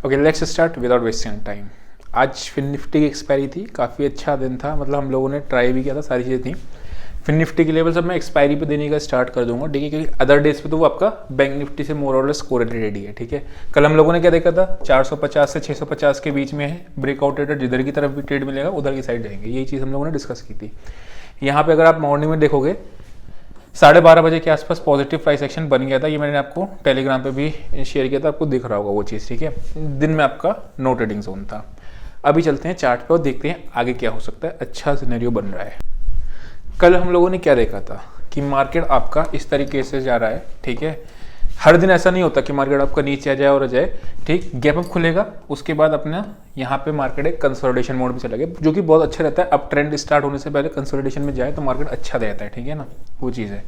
Okay, let's start without wasting time. आज fin Nifty की expiry थी, काफ़ी अच्छा दिन था, मतलब हम लोगों ने ट्राई भी किया था, सारी चीज़ें थी। फिन निफ्टी के लेवल सब मैं एक्सपायरी पे देने का स्टार्ट कर दूंगा, ठीक है, क्योंकि अदर डेज पे तो वो आपका बैंक निफ्टी से मोर और लेस कोरिलेटेड ही है, ठीक है। कल हम लोगों ने क्या देखा था, 450 से 650 के बीच में है ब्रेकआउट रेट, जिधर की तरफ भी ट्रेड मिलेगा उधर की साइड जाएंगे, यही चीज़ हम लोगों ने डिस्कस की थी। यहाँ पे अगर आप मॉर्निंग में देखोगे 12:30 बजे के आसपास पॉजिटिव प्राइस एक्शन बन गया था, ये मैंने आपको टेलीग्राम पे भी शेयर किया था, आपको दिख रहा होगा वो चीज़, ठीक है। दिन में आपका नो ट्रेडिंग जोन था। अभी चलते हैं चार्ट पे और देखते हैं आगे क्या हो सकता है, अच्छा सिनेरियो बन रहा है। कल हम लोगों ने क्या देखा था कि मार्केट आपका इस तरीके से जा रहा है, ठीक है। हर दिन ऐसा नहीं होता कि मार्केट आपका नीचे आ जाए और आ जाए, ठीक। गैप अप खुलेगा, उसके बाद अपना यहाँ पे मार्केट एक कंसोलिडेशन मोड में चला गया, जो कि बहुत अच्छा रहता है। अब ट्रेंड स्टार्ट होने से पहले कंसोलिडेशन में जाए तो मार्केट अच्छा रहता है, ठीक है ना, वो चीज़ है।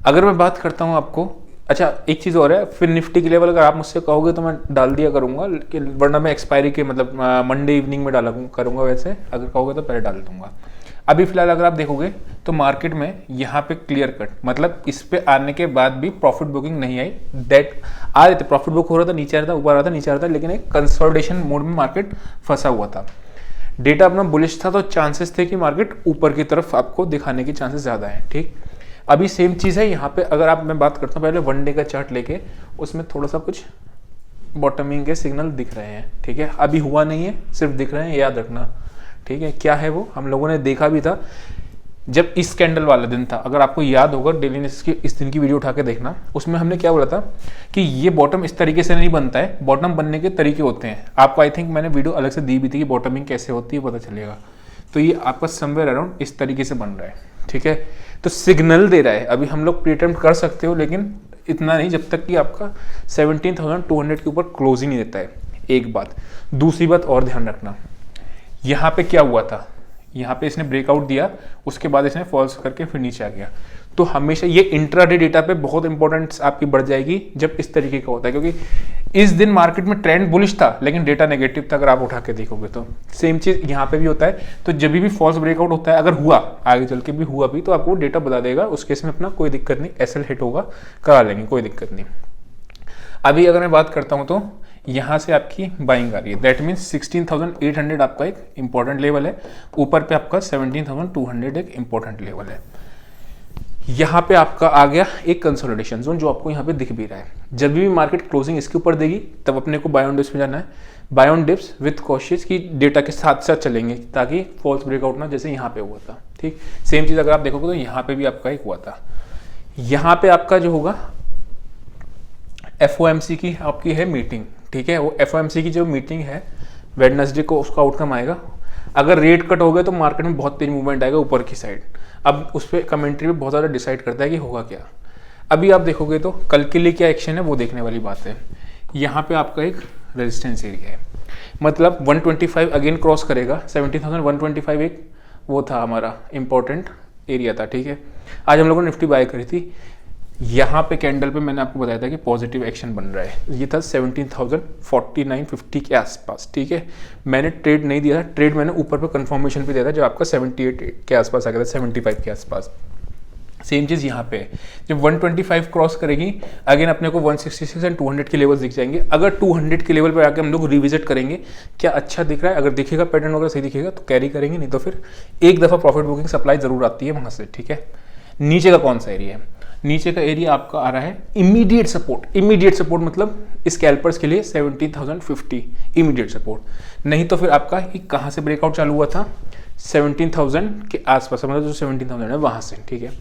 अगर मैं बात करता हूँ आपको, अच्छा एक चीज़ और है, फिर निफ्टी के लेवल अगर आप मुझसे कहोगे तो मैं डाल दिया करूँगा, लेकिन वरना मैं एक्सपायरी के मतलब मंडे इवनिंग में डाला करूँगा, वैसे अगर कहोगे तो पहले डाल दूंगा। अभी फिलहाल अगर आप देखोगे तो मार्केट में यहाँ पे क्लियर कट, मतलब इस पे आने के बाद भी प्रॉफिट बुकिंग नहीं आई, दैट आ रहे थे, प्रॉफिट बुक हो रहा था, नीचे आ रहा था, ऊपर आ रहा था, नीचे आ रहा था, लेकिन एक कंसोलिडेशन मोड में मार्केट फंसा हुआ था। डेटा अपना बुलिश था तो चांसेस थे कि मार्केट ऊपर की तरफ आपको दिखाने की चांसेस ज़्यादा है, ठीक। अभी सेम चीज़ है यहाँ पे, अगर आप मैं बात करता हूँ पहले वन डे का चार्ट लेके, उसमें थोड़ा सा कुछ बॉटमिंग के सिग्नल दिख रहे हैं, ठीक है। अभी हुआ नहीं है, सिर्फ दिख रहे हैं, याद रखना, ठीक है। क्या है वो, हम लोगों ने देखा भी था जब इस कैंडल वाला दिन था, अगर आपको याद होगा डेली इन्वेस्टर्स की इस दिन की वीडियो उठा के देखना, उसमें हमने क्या बोला था कि ये बॉटम इस तरीके से नहीं बनता है, बॉटम बनने के तरीके होते हैं। आपको आई थिंक मैंने वीडियो अलग से दी भी थी कि बॉटमिंग कैसे होती है, पता चलेगा। तो ये आपका समवेयर अराउंड इस तरीके से बन रहा है, ठीक है। तो सिग्नल दे रहा है, अभी हम लोग प्रीटेम्प्ट कर सकते हो, लेकिन इतना नहीं जब तक कि आपका 17,200 के ऊपर क्लोज ही नहीं देता है, एक बात। दूसरी बात और ध्यान रखना, यहाँ पे क्या हुआ था, यहाँ पे इसने ब्रेकआउट दिया, उसके बाद इसने फॉल्स करके फिर नीचे आ गया। तो हमेशा ये इंट्राडे डेटा पे बहुत इंपॉर्टेंस आपकी बढ़ जाएगी जब इस तरीके का होता है, क्योंकि इस दिन मार्केट में ट्रेंड बुलिश था लेकिन डेटा नेगेटिव था, अगर आप उठा के देखोगे तो सेम चीज यहाँ पे भी होता है। तो जब भी फॉल्स ब्रेकआउट होता है, अगर हुआ आगे चल के भी हुआ भी, तो आपको डेटा बता देगा, उस केस में अपना कोई दिक्कत नहीं, एसएल हिट होगा, करा लेंगे, कोई दिक्कत नहीं। अभी अगर मैं बात करता हूँ तो यहाँ से आपकी बाइंग आ रही है, दैट मीन्स 16,800 आपका एक इंपॉर्टेंट लेवल है, ऊपर पे आपका 17,200 एक इंपॉर्टेंट लेवल है। यहाँ पे आपका आ गया एक कंसोलिडेशन जोन, जो आपको यहाँ पे दिख भी रहा है। जब भी मार्केट क्लोजिंग इसके ऊपर देगी तब अपने को बाय ऑन डिप्स में जाना है, buy on dips with cautious की डेटा के साथ साथ चलेंगे, ताकि फॉल्स ब्रेकआउट ना जैसे यहाँ पे हुआ था, ठीक। सेम चीज अगर आप देखोगे तो यहाँ पे भी आपका एक हुआ था। यहाँ पे आपका जो होगा FOMC की आपकी है मीटिंग, ठीक है। वो FOMC की जो मीटिंग है वेडनेसडे को, उसका आउटकम आएगा। अगर रेट कट हो गए तो मार्केट में बहुत तेज मूवमेंट आएगा ऊपर की साइड। अब उस पर कमेंट्री में बहुत ज़्यादा डिसाइड करता है कि होगा क्या। अभी आप देखोगे तो कल के लिए क्या एक्शन है वो देखने वाली बात है। यहाँ पे आपका एक रेजिस्टेंस एरिया है, मतलब 125 अगेन क्रॉस करेगा, 17,125 एक वो था हमारा इंपॉर्टेंट एरिया था, ठीक है। आज हम लोगों ने निफ्टी बाय करी थी, यहाँ पे कैंडल पे मैंने आपको बताया था कि पॉजिटिव एक्शन बन रहा है, ये था 17,049.50 के आसपास, ठीक है। मैंने ट्रेड नहीं दिया था, ट्रेड मैंने ऊपर पे कंफर्मेशन पे दिया था जब आपका 78 के आसपास आ गया था, 75 के आसपास। सेम चीज़ यहाँ पे है, जब 125 क्रॉस करेगी अगेन अपने को 166 एंड 200 के लेवल दिख जाएंगे। अगर 200 के लेवल पर आके हम लोग रिविजिट करेंगे, क्या अच्छा दिख रहा है, अगर दिखेगा पैटर्न वगैरह सही दिखेगा तो कैरी करेंगे, नहीं तो फिर एक दफ़ा प्रॉफिट बुकिंग सप्लाई जरूर आती है वहाँ से, ठीक है। नीचे का कौन सा एरिया है, नीचे का एरिया आपका आ रहा है इमीडिएट सपोर्ट। इमीडिएट सपोर्ट मतलब स्कैल्पर्स के लिए 17,050 इमीडिएट सपोर्ट, नहीं तो फिर आपका कहाँ से ब्रेकआउट चालू हुआ था, 17,000 के आसपास, मतलब जो 17,000 है वहाँ से, ठीक है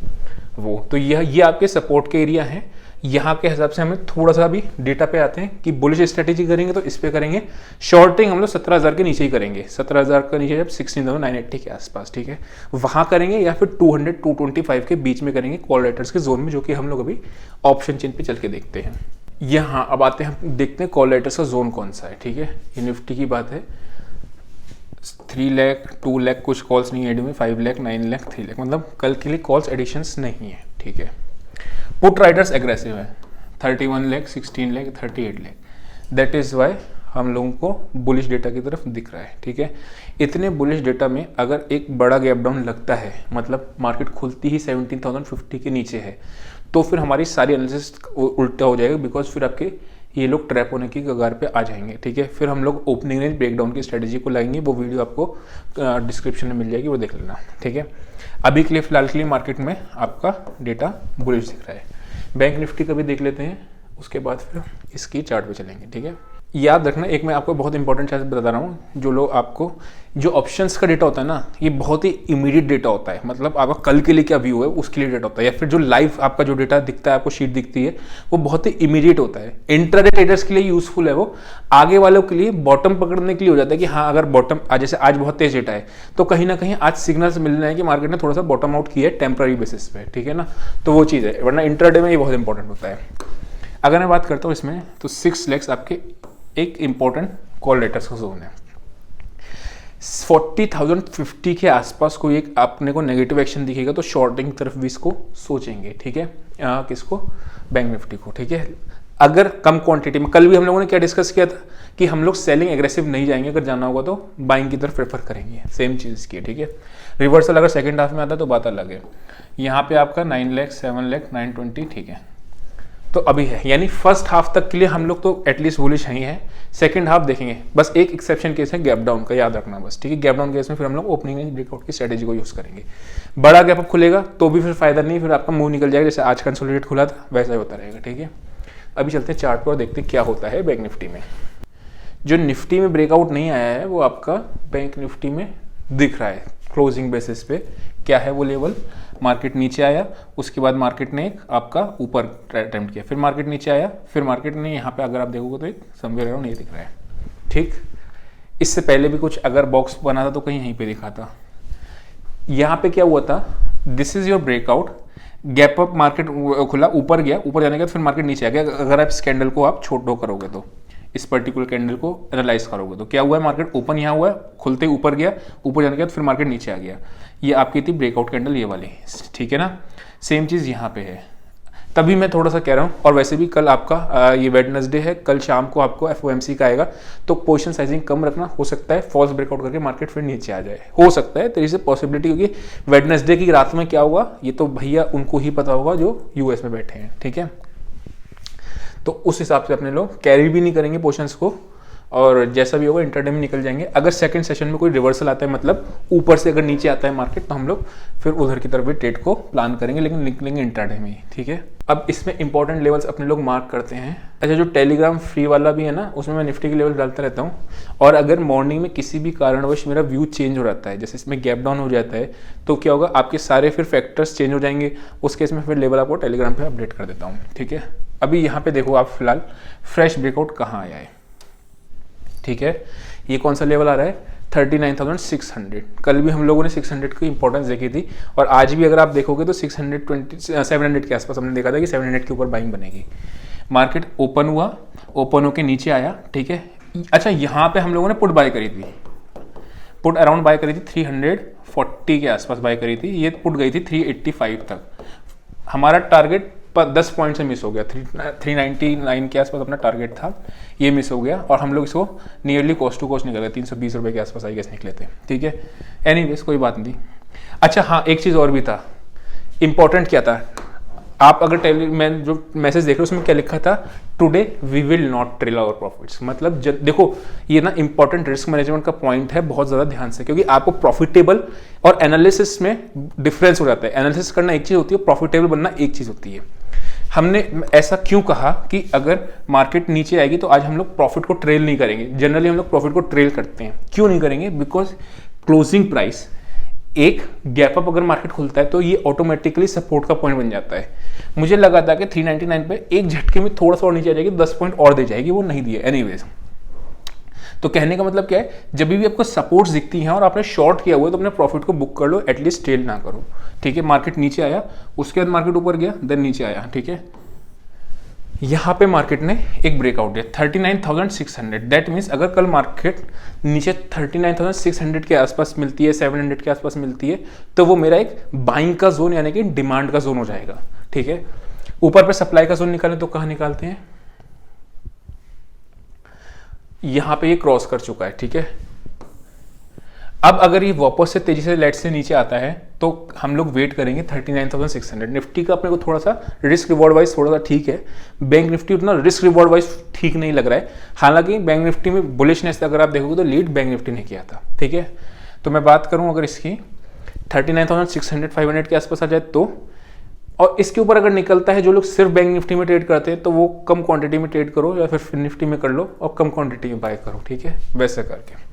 वो। तो ये आपके सपोर्ट के एरिया हैं। यहाँ के हिसाब से हमें थोड़ा सा भी डेटा पे आते हैं कि बुलिश स्ट्रेटेजी करेंगे तो इस पे करेंगे, शॉर्टिंग हम लोग 17,000 के नीचे ही करेंगे, 17,000 के नीचे जब 16,980 के आसपास, ठीक है, वहाँ करेंगे, या फिर 200-225 के बीच में करेंगे कॉल राइटर्स के जोन में, जो कि हम लोग अभी ऑप्शन चेन पे चल के देखते हैं। यहाँ अब आते हैं, हम देखते हैं कॉल राइटर्स का जोन कौन सा है, ठीक है। ये निफ्टी की बात है, 3 लाख 2 लाख कुछ कॉल्स नहीं एड हुए, 5 लाख 9 लाख 3 लाख, मतलब कल के लिए कॉल्स एडिशंस नहीं है, ठीक है। पुट राइडर्स एग्रेसिव है, 31 lakh 16 lakh 38 lakh, that is why हम लोगों को बुलिश डेटा की तरफ दिख रहा है, ठीक है। इतने बुलिश डेटा में अगर एक बड़ा गैप डाउन लगता है, मतलब मार्केट खुलती ही 17,050 के नीचे है, तो फिर हमारी सारी एनालिसिस उल्टा हो जाएगा, बिकॉज फिर आपके ये लोग ट्रैप होने की कगार पे आ जाएंगे, ठीक है। फिर हम लोग ओपनिंग रेंज ब्रेकडाउन की स्ट्रेटेजी को लाएंगे, वो वीडियो आपको डिस्क्रिप्शन में मिल जाएगी, वो देख लेना, ठीक है। अभी के लिए फिलहाल के लिए मार्केट में आपका डेटा बुलिश दिख रहा है। बैंक निफ्टी का भी देख लेते हैं, उसके बाद फिर इसकी चार्ट पे चलेंगे, ठीक है। याद रखना, एक मैं आपको बहुत इंपॉर्टेंट चीज़ बता रहा हूँ, जो लोग आपको जो ऑप्शंस का डेटा होता है ना, ये बहुत ही इमीडिएट डेटा होता है, मतलब आपका कल के लिए क्या व्यू है उसके लिए डेटा होता है, या फिर जो लाइव आपका जो डेटा दिखता है, आपको शीट दिखती है, वो बहुत ही इमीडिएट होता है। इंट्राडे ट्रेडर्स के लिए यूजफुल है वो, आगे वालों के लिए बॉटम पकड़ने के लिए हो जाता है कि हाँ अगर बॉटम जैसे आज बहुत तेज डेटा है तो कहीं ना कहीं आज सिग्नल्स मिल रहे हैं कि मार्केट ने थोड़ा सा बॉटम आउट किया है टेम्पररी बेसिस पे, ठीक है ना, तो वो चीज़ है, वरना इंट्राडे में ये बहुत इंपॉर्टेंट होता है। अगर मैं बात करता हूँ इसमें, तो 6 लेग्स आपके एक इंपॉर्टेंट कॉल लेटर्स का जोन है। 40,050 के आसपास कोई एक आपने को नेगेटिव एक्शन दिखेगा तो शॉर्टिंग तरफ भी इसको सोचेंगे, ठीक है। किसको? बैंक निफ्टी को, ठीक है। अगर कम क्वांटिटी में, कल भी हम लोगों ने क्या डिस्कस किया था कि हम लोग सेलिंग एग्रेसिव नहीं जाएंगे, अगर जाना होगा तो बाइंग की तरफ प्रेफर करेंगे, सेम चीज़ की, ठीक है। रिवर्सल अगर सेकेंड हाफ में आता है तो बात अलग है। यहाँ पे आपका 9 लाख 7 लाख 920, ठीक है, तो अभी है, यानी फर्स्ट हाफ तक के लिए हम लोग तो एटलीस्ट बुलिश ही हैं। सेकंड हाफ देखेंगे, बस एक एक्सेप्शन केस है गैप डाउन का, याद रखना बस, ठीक है। गैप डाउन केस में फिर हम लोग ओपनिंग एंड ब्रेकआउट की स्ट्रेटेजी को यूज करेंगे। बड़ा गैप अप खुलेगा तो भी फिर फायदा नहीं, फिर आपका मुंह निकल जाएगा, जैसे आज कंसोलिडेट खुला था वैसा ही होता रहेगा, ठीक है। अभी चलते हैं चार्ट पर और देखते हैं क्या होता है बैंक निफ्टी में। जो निफ्टी में ब्रेकआउट नहीं आया है वो आपका बैंक निफ्टी में दिख रहा है क्लोजिंग बेसिस पे। क्या है वो लेवल? मार्केट नीचे आया, उसके बाद मार्केट ने एक आपका ऊपर अटेम्प्ट किया, फिर मार्केट नीचे आया, फिर मार्केट ने यहाँ पे अगर आप देखोगे तो एक समवेयर अराउंड ये दिख रहा है, ठीक। इससे पहले भी कुछ अगर बॉक्स बना था तो कहीं यहीं पे दिखा था। यहाँ पे क्या हुआ था? This is your breakout, gap up, market खुला, ऊपर गया, ऊपर जाने के बाद फिर मार्केट नीचे आ गया। अगर आप इस कैंडल को आप छोटो करोगे तो, इस पर्टिकुलर कैंडल को एनालाइज करोगे तो क्या हुआ है, मार्केट ओपन यहाँ हुआ है, खुलते ऊपर गया, ऊपर जाने के बाद फिर मार्केट नीचे आ गया। ये आपकी थी ब्रेकआउट कैंडल, ये वाली, ठीक है ना। सेम चीज़ यहाँ पे है, तभी मैं थोड़ा सा कह रहा हूँ। और वैसे भी कल आपका ये वेडनेसडे है, कल शाम को आपको FOMC का आएगा, तो पोजीशन साइजिंग कम रखना। हो सकता है फॉल्स ब्रेकआउट करके मार्केट फिर नीचे आ जाए, हो सकता है, तेरी से पॉसिबिलिटी, क्योंकि वेडनेसडे की रात में क्या हुआ ये तो भैया उनको ही पता होगा जो US में बैठे हैं, ठीक है। तो उस हिसाब से अपने लोग कैरी भी नहीं करेंगे पोजीशंस को, और जैसा भी होगा इंटरडे में निकल जाएंगे। अगर सेकंड सेशन में कोई रिवर्सल आता है, मतलब ऊपर से अगर नीचे आता है मार्केट, तो हम लोग फिर उधर की तरफ भी ट्रेड को प्लान करेंगे, लेकिन निकलेंगे इंटरडे में ही, ठीक है। अब इसमें इंपॉर्टेंट लेवल्स अपने लोग मार्क करते हैं। अच्छा, जो टेलीग्राम फ्री वाला भी है ना, उसमें मैं निफ्टी के लेवल डालता रहता हूँ। और अगर मॉर्निंग में किसी भी कारणवश मेरा व्यू चेंज हो जाता है, जैसे इसमें गैप डाउन हो जाता है, तो क्या होगा, आपके सारे फिर फैक्टर्स चेंज हो जाएंगे। उस केस में फिर लेवल आपको टेलीग्राम पर अपडेट कर देता हूँ, ठीक है। अभी यहाँ पे देखो आप फिलहाल फ्रेश ब्रेकआउट कहाँ आया है, ठीक है। ये कौन सा लेवल आ रहा है? 39,600। कल भी हम लोगों ने 600 की इंपॉर्टेंस देखी थी, और आज भी अगर आप देखोगे तो 700 के आसपास हमने देखा था कि 700 के ऊपर बाइंग बनेगी। मार्केट ओपन हुआ, ओपन होके नीचे आया, ठीक है। अच्छा, यहाँ पे हम लोगों ने पुट बाय करी थी, पुट अराउंड बाय करी थी 340 के आसपास बाय करी थी। ये पुट गई थी 385 तक। हमारा टारगेट 10 पॉइंट से मिस हो गया, 399 के आसपास अपना टारगेट था, ये मिस हो गया, और हम लोग इसको नियरली कॉस्ट टू कॉस्ट निकल गए, 320 रुपये के आसपास आई गेस निकले थे, ठीक है। एनीवेज कोई बात नहीं। अच्छा हाँ, एक चीज़ और भी था, इंपॉर्टेंट क्या था, आप अगर मैं जो मैसेज देख रहे हो उसमें क्या लिखा था, today we will not trail our profits. मतलब देखो ये ना इंपॉर्टेंट रिस्क मैनेजमेंट का पॉइंट है, बहुत ज़्यादा ध्यान से, क्योंकि आपको प्रॉफिटेबल और एनालिसिस में डिफरेंस हो जाता है। एनालिसिस करना एक चीज़ होती है, प्रॉफिटेबल बनना एक चीज़ होती है। हमने ऐसा क्यों कहा कि अगर मार्केट नीचे आएगी तो आज हम लोग प्रॉफिट को ट्रेल नहीं करेंगे। जनरली हम लोग प्रॉफिट को ट्रेल करते हैं, क्यों नहीं करेंगे? बिकॉज क्लोजिंग प्राइस, एक गैप अप अगर मार्केट खुलता है तो ये ऑटोमेटिकली सपोर्ट का पॉइंट बन जाता है। मुझे लगा था कि 399 पे एक झटके में थोड़ा सा और नीचे आ जाएगी, 10 पॉइंट और दे जाएगी, वो नहीं दिए। एनीवेज, तो कहने का मतलब क्या है, जब भी आपको सपोर्ट्स दिखती हैं और आपने शॉर्ट किया हुआ है तो अपने प्रॉफिट को बुक कर लो, एटलीस्ट ट्रेल ना करो, ठीक है। मार्केट नीचे आया, उसके बाद मार्केट ऊपर गया, देन नीचे आया, ठीक है। यहाँ पे मार्केट ने एक ब्रेकआउट दिया 39,600। दैट मीन्स अगर कल मार्केट नीचे 39,600 के आसपास मिलती है, 700 के आसपास मिलती है, तो वो मेरा एक बाइंग का जोन यानी कि डिमांड का जोन हो जाएगा, ठीक है। ऊपर पे सप्लाई का जोन निकालें तो कहाँ निकालते हैं? यहाँ पे ये क्रॉस कर चुका है, ठीक है। अब अगर ये वापस से तेजी से लेट से नीचे आता है तो हम लोग वेट करेंगे 39,600। निफ्टी का अपने को थोड़ा सा रिस्क रिवॉर्ड वाइज थोड़ा सा ठीक है, बैंक निफ्टी उतना रिस्क रिवॉर्ड वाइज ठीक नहीं लग रहा है। हालांकि बैंक निफ्टी में बुलिशनेस अगर आप देखोगे तो लीड बैंक निफ्टी ने किया था, ठीक है। तो मैं बात करूं अगर इसकी 39,600 500 के आसपास आ जाए तो, और इसके ऊपर अगर निकलता है, जो लोग सिर्फ बैंक निफ्टी में ट्रेड करते हैं तो वो कम क्वांटिटी में ट्रेड करो या फिर निफ्टी में कर लो और कम क्वांटिटी में बाय करो, ठीक है। वैसे करके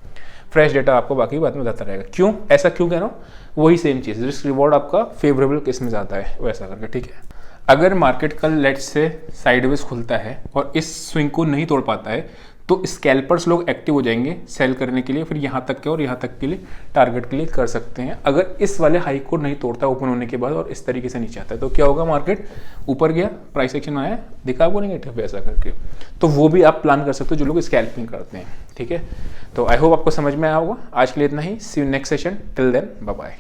फ्रेश डेटा आपको बाकी बात में बताता रहेगा। क्यों ऐसा क्यों कह रहा हूँ, वही सेम चीज़, रिस्क रिवॉर्ड आपका फेवरेबल किस में जाता है वैसा करके, ठीक है। अगर मार्केट कल लेट्स से साइडवेज खुलता है और इस स्विंग को नहीं तोड़ पाता है तो स्कैल्पर्स लोग एक्टिव हो जाएंगे सेल करने के लिए, फिर यहाँ तक के और यहाँ तक के लिए टारगेट के लिए कर सकते हैं। अगर इस वाले हाई को नहीं तोड़ता ओपन होने के बाद और इस तरीके से नीचे आता है तो क्या होगा, मार्केट ऊपर गया, प्राइस एक्शन आया, दिखा आपको नेगेटिव ऐसा करके, तो वो भी आप प्लान कर सकते हो जो लोग स्कैल्पिंग करते हैं, ठीक है। तो आई होप आपको समझ में आया होगा। आज के लिए इतना ही, see you next session, till then bye bye.